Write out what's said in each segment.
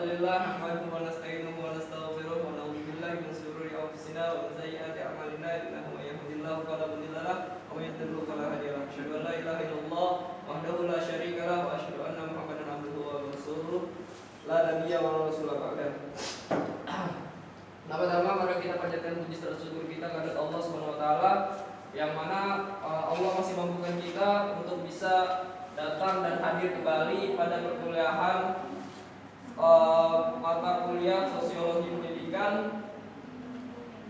Alhamdulillah nahmaduhu wa nasta'inuhu wa nastaghfiruh wa na'udzu billahi min shururi anfusina wa min sayyiati a'malina innahu may yahdihillahu fala mudilla lahu wa may yudlil fala hadiya lahu. Asyhadu an la ilaha illallah wahdahu la syarika lahu wa asyhadu anna Muhammadan abduhu wa rasuluh la nabiyya wa rasula ba'dah. Pertama mari kita panjatkan puji dan syukur kita kepada Allah Subhanahu wa taala yang mana Allah masih mampukan kita untuk bisa datang dan hadir kembali pada perkuliahan mata kuliah Sosiologi Pendidikan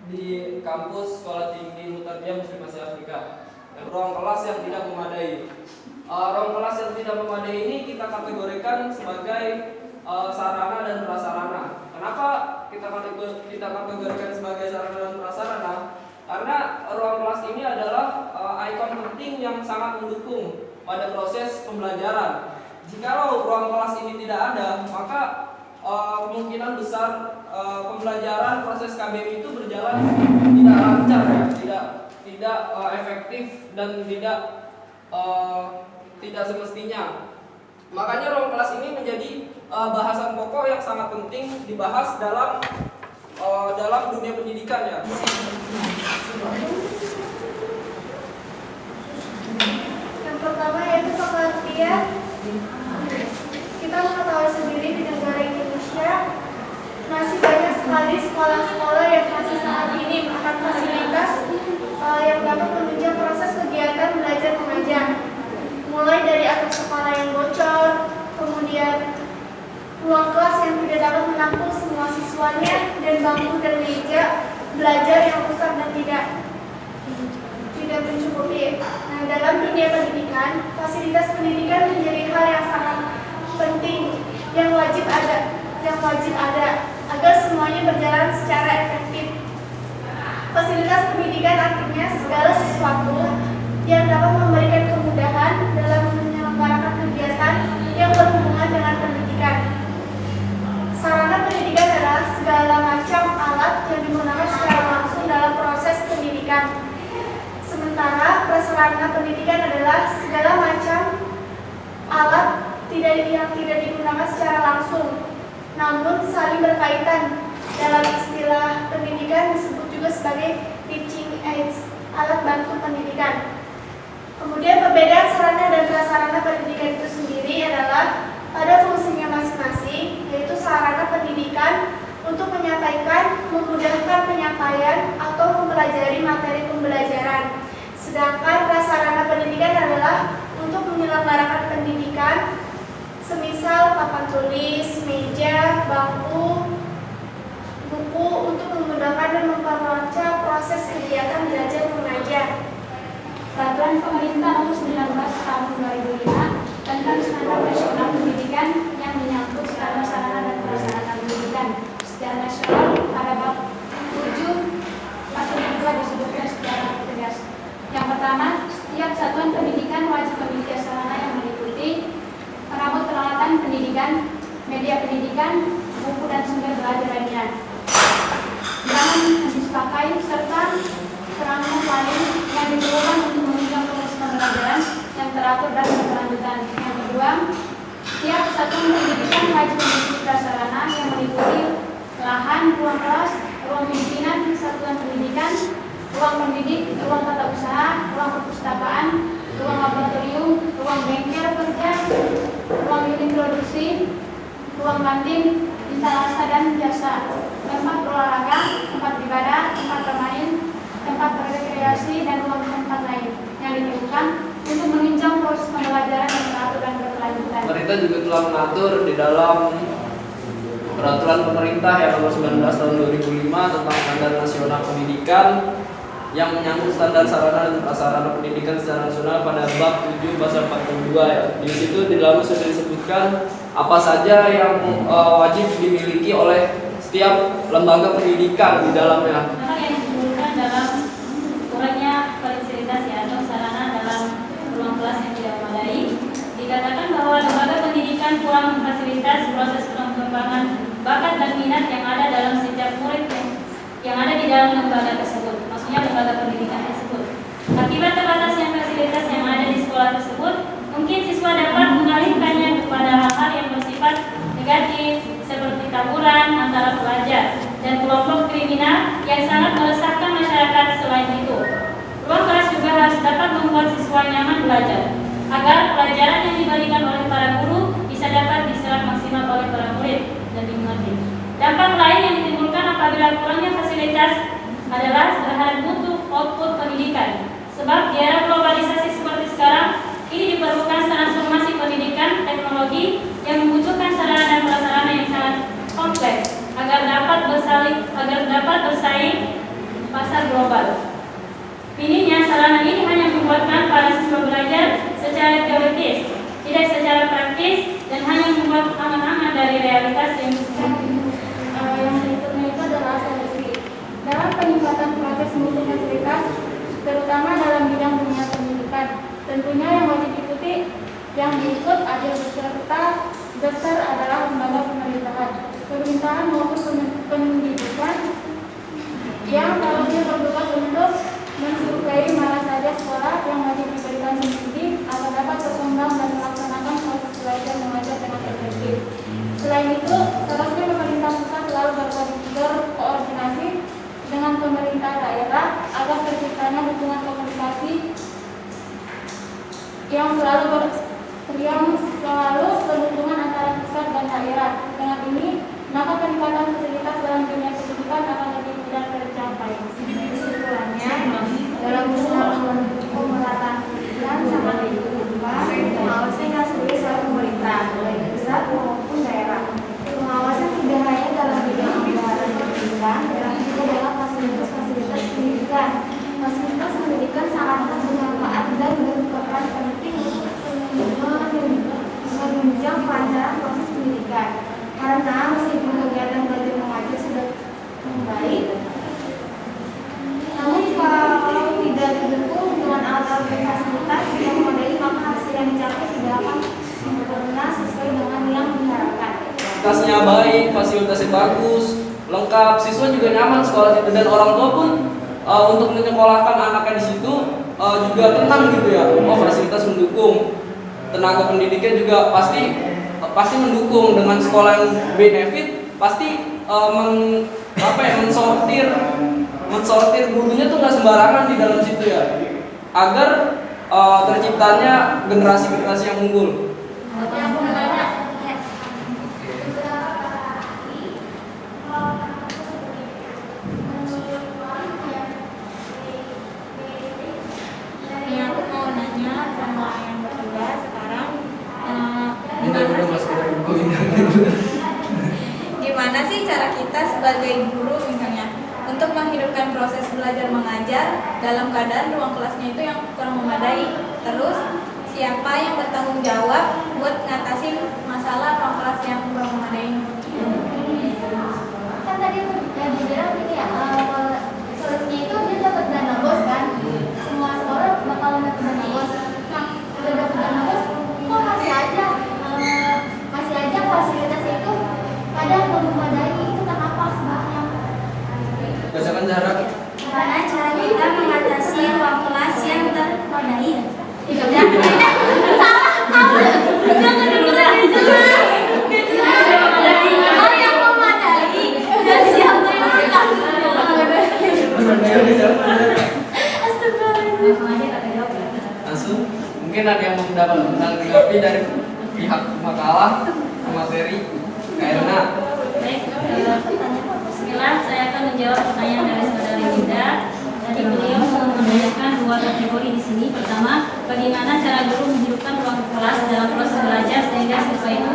di kampus Sekolah Tinggi Mutarbiah Muslim Asia Afrika. Ruang kelas yang tidak memadai. Ruang kelas yang tidak memadai ini kita kategorikan sebagai sarana dan prasarana. Kenapa kita kategorikan sebagai sarana dan prasarana? Karena ruang kelas ini adalah ikon penting yang sangat mendukung pada proses pembelajaran. Jikalau ruang kelas ini tidak ada, maka kemungkinan besar pembelajaran proses KBM itu berjalan tidak lancar, ya, tidak efektif dan tidak semestinya. Makanya ruang kelas ini menjadi bahasan pokok yang sangat penting dibahas dalam dunia pendidikan, ya. Yang pertama yaitu pengertian. Kita mengetahui sendiri di negara Indonesia masih banyak sekali sekolah-sekolah yang masih saat ini akan fasilitas yang dapat menunjang proses kegiatan belajar mengajar. Mulai dari atap sekolah yang bocor, kemudian ruang kelas yang tidak dapat menampung semua siswanya, dan bangku dan meja belajar yang rusak dan tidak mencukupi. Nah, dalam dunia pendidikan, fasilitas pendidikan menjadi hal yang sangat penting yang wajib ada agar semuanya berjalan secara efektif. Fasilitas pendidikan artinya segala sesuatu yang dapat memberikan kemudahan dalam menyelenggarakan kegiatan yang berhubungan dengan pendidikan. Sarana pendidikan adalah segala macam alat yang digunakan secara langsung dalam proses pendidikan. Sementara prasarana pendidikan adalah segala macam alat yang tidak digunakan secara langsung, namun saling berkaitan. Dalam istilah pendidikan disebut juga sebagai teaching aids, alat bantu pendidikan. Kemudian perbedaan sarana dan prasarana pendidikan itu sendiri adalah pada fungsinya masing-masing, yaitu sarana pendidikan untuk menyampaikan, memudahkan penyampaian atau mempelajari materi pembelajaran. Sedangkan prasarana pendidikan adalah untuk menyelenggarakan pendidikan, semisal papan tulis, meja, bangku, buku untuk memudahkan dan memperlancar proses kegiatan belajar mengajar. Peraturan Pemerintah Nomor 19 Tahun 2005 tentang Standar Nasional Pendidikan yang menyangkut standar sarana dan prasarana pendidikan secara nasional pada bab 7 pasal 2 disebutkan secara tegas. Yang pertama, setiap satuan pendidikan wajib memiliki sarana yang meliputi perabot peralatan pendidikan, media pendidikan, buku dan sumber belajar lainnya, jangan dipakai serta perangkat lain yang diperlukan untuk menunjang proses pembelajaran yang teratur dan berkelanjutan. Yang kedua, setiap satuan pendidikan wajib memiliki prasarana yang meliputi lahan, ruang kelas, ruang pimpinan satuan pendidikan, ruang pendidik, ruang tata usaha, ruang perpustakaan, ruang laboratorium, ruang bengkel kerja, ruang unit produksi, ruang kantin, instalasi dan jasa, tempat berolahraga, tempat ibadah, tempat bermain, tempat berrekreasi, dan ruang tempat lain yang diperlukan untuk menunjang proses pembelajaran yang teratur dan berkelanjutan. Pemerintah juga telah mengatur di dalam Peraturan Pemerintah yang nomor 19 tahun 2005 tentang Standar Nasional Pendidikan yang menyangkut standar sarana dan prasarana pendidikan secara nasional pada bab 7 pasal 42, ya. Di situ di dalam sudah disebutkan apa saja yang wajib dimiliki oleh setiap lembaga pendidikan di dalamnya. Memang yang disebutkan dalam kurangnya fasilitas atau sarana dalam ruang kelas yang tidak memadai, dikatakan bahwa lembaga pendidikan kurang memfasilitasi proses pengembangan bakat dan minat yang ada dalam setiap murid yang ada di dalam lembaga tersebut, maksudnya lembaga pendidikan tersebut. Akibat terbatasnya fasilitas yang ada di sekolah tersebut, mungkin siswa dapat mengalihkannya kepada hal-hal yang bersifat negatif seperti kriminal yang sangat meresahkan masyarakat. Selain itu, ruang kelas juga harus dapat membuat siswa nyaman belajar, agar pelajaran yang diberikan oleh para guru bisa dapat diserap maksimal oleh para murid dan dimengerti. Dampak lain yang ditimbulkan apabila kurangnya fasilitas adalah terhadap mutu output pendidikan. Sebab di era globalisasi seperti sekarang, ini diperlukan transformasi pendidikan teknologi yang membutuhkan sarana dan prasarana yang sangat kompleks agar dapat bersaing pasar global. Minimnya sarana ini hanya membuatkan para siswa belajar secara teoritis, tidak secara praktis, dan hanya membuat angan-angan dari realitas yang berikutnya itu adalah solusi. Dalam peningkatan proses mutu fasilitas, terutama dalam bidang dunia pendidikan, tentunya yang wajib diikut adil beserta dasar adalah lembaga pemerintahan maupun pendidikan yang seharusnya bertugas untuk mensurvei mana saja sekolah yang wajib diberikan subsidi agar dapat berkembang dan melaksanakan proses belajar mengajar dengan efektif. Selain itu, seharusnya pemerintah pusat selalu berkoordinasi dengan pemerintah daerah agar terciptanya dukungan komunikasi yang selalu berhubungan antara pusat dan daerah. Dengan ini, maka peningkatan fasilitas dalam dunia pendidikan akan lebih mudah tercapai. Kesimpulannya, dalam usaha pemerataan pendidikan sangat dibutuhkan pengawasan yang serius oleh pemerintah, baik pusat maupun daerah. Pengawasan tidak hanya dalam bidang anggaran pendidikan, tetapi juga dalam fasilitas pendidikan. Fasilitas pendidikan sangat bermanfaat dan merupakan penting menunjang kelancaran proses pendidikan. Karena meskipun kegiatan belajar mengajar sudah membaik, namun kalau tidak didukung dengan alat-alat dan fasilitas yang memadai, maka hasil yang dicapai tidak akan sempurna sesuai dengan yang diharapkan. Fasilitasnya baik, fasilitasnya bagus, lengkap, siswa juga nyaman sekolah itu, dan orang tua pun untuk menyekolahkan anaknya di situ juga tenang gitu ya. Oh, fasilitas mendukung, tenaga pendidikan juga pasti mendukung. Dengan sekolah yang benefit pasti mensortir gurunya tuh nggak sembarangan di dalam situ ya, agar terciptanya generasi yang unggul. Gimana sih cara kita sebagai guru misalnya untuk menghidupkan proses belajar mengajar dalam keadaan ruang kelasnya itu yang kurang memadai? Terus siapa yang bertanggung jawab buat ngatasin masalah ruang kelas yang kurang memadai? Kan tadi udah dibilang ini ya, solusinya itu dia dapat dana bos kan, semua sekolah bakal dapat dana bos. Nah, udah dapat dana bos, kok masih aja fasilitasnya itu kadang belum memadai. Itu kenapa sebabnya? Berdasarkan jarak. Gimana cara kita mengatasi ruang kelas yang termadai? Salah, jangan dengerin jelas. Oh, yang memadai dan siapa yang bertanggung jawab? Langsung mungkin ada yang mendapat menanggapi dari pihak makalah materi karena bismillah, saya akan menjawab pertanyaan dari saudari Linda. Tadi beliau menanyakan dua kategori di sini. Pertama, bagaimana cara guru menghidupkan ruang kelas dalam proses belajar sehingga siswa itu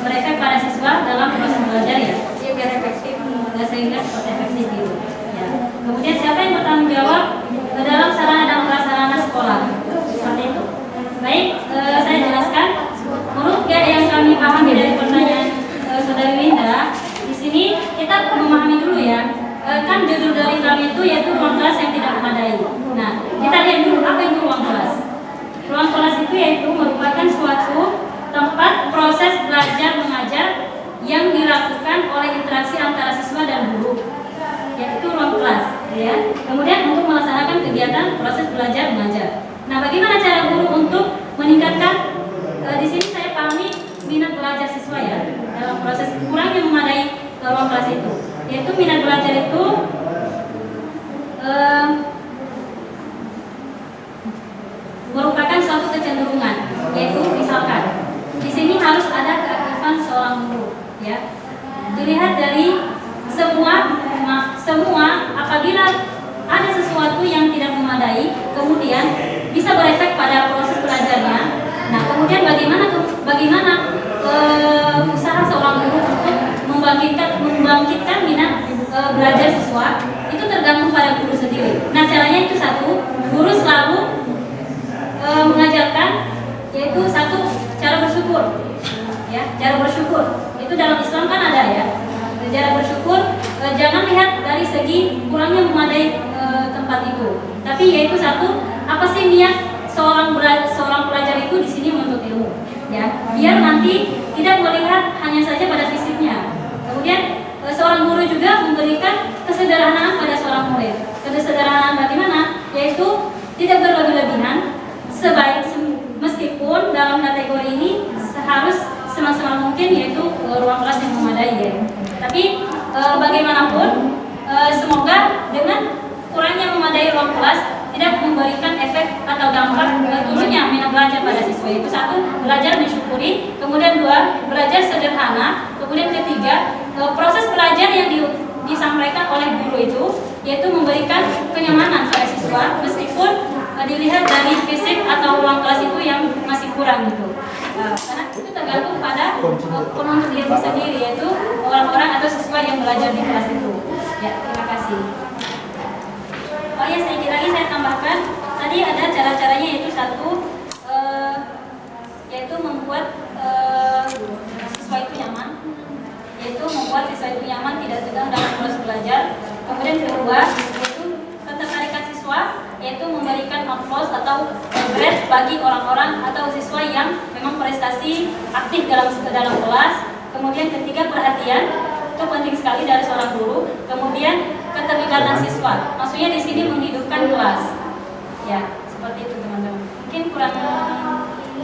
mereka para siswa dalam proses belajar ya biar efektif, sehingga seperti efektif gitu. Ya. Kemudian siapa yang bertanggung jawab dalam sarana dan prasarana sekolah? Seperti itu. Baik, saya jelaskan. Menurut yang kami pahami dari pertanyaan saudari Linda, di sini kita memahami dulu ya. Kan judul dari kami itu yaitu ruang kelas yang tidak memadai. Nah, kita lihat dulu apa itu ruang kelas. Ruang kelas itu yaitu merupakan suatu tempat proses belajar mengajar yang dilakukan oleh interaksi antara siswa dan guru, yaitu ruang kelas ya. Kemudian untuk melaksanakan kegiatan proses belajar mengajar. Nah, bagaimana cara guru untuk meningkatkan di sini saya pahami minat belajar siswa ya dalam proses kurangnya memadai ruang kelas itu, yaitu minat belajar kecenderungan, yaitu misalkan di sini harus ada keaktifan seorang guru, ya. Dilihat dari semua apabila ada sesuatu yang tidak memadai, kemudian bisa berefek pada proses belajarnya. Nah, kemudian bagaimana usaha seorang guru untuk membangkitkan minat belajar siswa itu tergantung pada guru sendiri. Nah, caranya itu satu, guru selalu mengajarkan yaitu satu cara bersyukur, ya, cara bersyukur itu dalam Islam kan ada, ya, cara bersyukur. Jangan lihat dari segi kurangnya memadai tempat itu, tapi yaitu satu, apa sih niat seorang pelajar itu di sini menuntut ilmu, ya, biar nanti tidak melihat hanya saja pada fisiknya. Kemudian seorang guru juga memberikan kesederhanaan pada seorang murid. Kesederhanaan bagaimana? Yaitu tidak berlebih-lebihan, meskipun dalam kategori ini harus semaksimal mungkin, yaitu ruang kelas yang memadai, ya. Tapi bagaimanapun semoga dengan kurangnya memadai ruang kelas tidak memberikan efek atau dampak turunnya minat belajar pada siswa. Itu satu, belajar mensyukuri, kemudian dua, belajar sederhana, kemudian ketiga, proses belajar yang disampaikan oleh guru itu yaitu memberikan kenyamanan pada siswa meskipun dilihat dari fisik atau ruang kelas itu yang masih kurang gitu. Karena itu tergantung pada penuntut ilmu sendiri, yaitu orang-orang atau siswa yang belajar di kelas itu. Ya, terima kasih. Oh ya, sedikit lagi saya tambahkan, tadi ada cara-caranya, yaitu satu, yaitu membuat siswa itu nyaman, tidak tegang dalam proses belajar. Kemudian kedua, yaitu ketertarikan siswa, yaitu memberikan applause atau grade bagi orang-orang atau siswa yang memang prestasi aktif dalam kelas. Kemudian ketiga, perhatian, itu penting sekali dari seorang guru. Kemudian keterlibatan siswa, maksudnya di sini menghidupkan kelas, ya, seperti itu teman-teman. Mungkin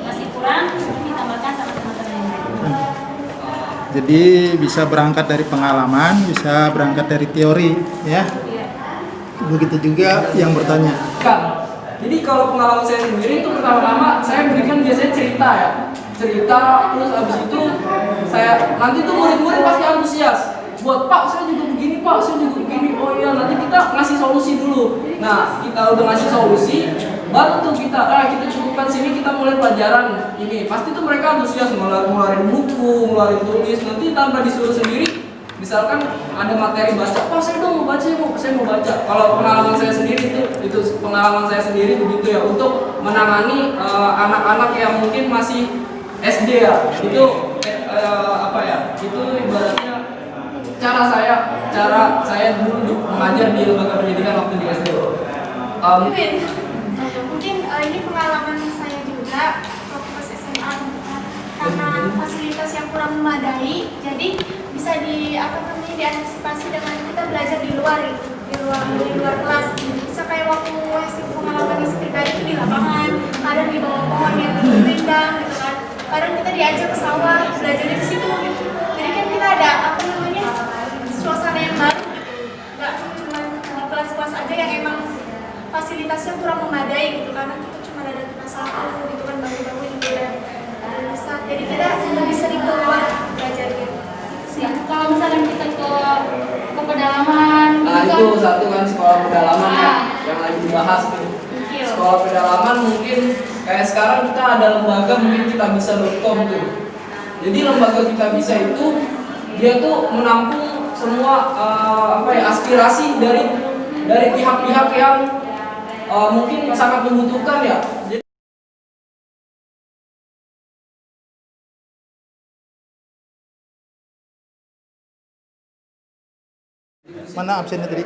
masih kurang, ditambahkan sama teman-teman yang lain. Jadi bisa berangkat dari pengalaman, bisa berangkat dari teori, ya. Begitu juga yang bertanya. Kan, jadi kalau pengalaman saya sendiri itu pertama-tama saya berikan biasanya cerita, ya, terus abis itu saya nanti tuh murid-murid pasti antusias. Buat Pak, saya juga begini Pak, saya juga begini. Oh iya, nanti kita ngasih solusi dulu. Nah, kita udah ngasih solusi, baru tuh kita cukupkan sini, kita mulai pelajaran ini. Pasti tuh mereka antusias ngeluarin buku, ngeluarin tulis. Nanti tanpa disuruh sendiri, misalkan ada materi baca, Pak saya dong mau baca, saya mau baca. Kalau pengalaman saya sendiri itu pengalaman saya sendiri begitu, ya, untuk menangani anak-anak yang mungkin masih SD, ya. Itu itu ibaratnya cara saya dulu mengajar di lembaga pendidikan waktu di SD. Mungkin ini pengalaman saya juga waktu pas SMA, karena fasilitas yang kurang memadai, jadi bisa diantisipasi dengan kita belajar di luar kelas. Bisa kayak waktu pengalaman pribadi itu di lapangan, kadang di bawah pohon yang rindang gitu kan. Kadang kita diajak ke sawah, belajar di situ gitu. Jadi kan kita ada suasana yang baru gitu. Nggak cuma di kelas-kelas aja yang emang fasilitasnya kurang memadai gitu, karena kita cuma ada kelas 1 gitu kan, baru-baru juga ada bisa. Jadi kita lebih sering keluar belajarnya. Ya, kalau misalnya kita ke pedalaman, Nah itu satu kan, sekolah pedalaman, ya, yang lagi dibahas tuh. Sekolah pedalaman mungkin kayak sekarang kita ada lembaga mungkin kita bisa.com tuh. Jadi lembaga kita bisa itu dia tuh menampung semua aspirasi dari pihak-pihak yang mungkin sangat membutuhkan, ya. Mana absennya tadi?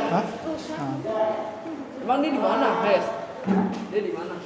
Hah? Nah. Emang dia di mana, Des? Dia di mana?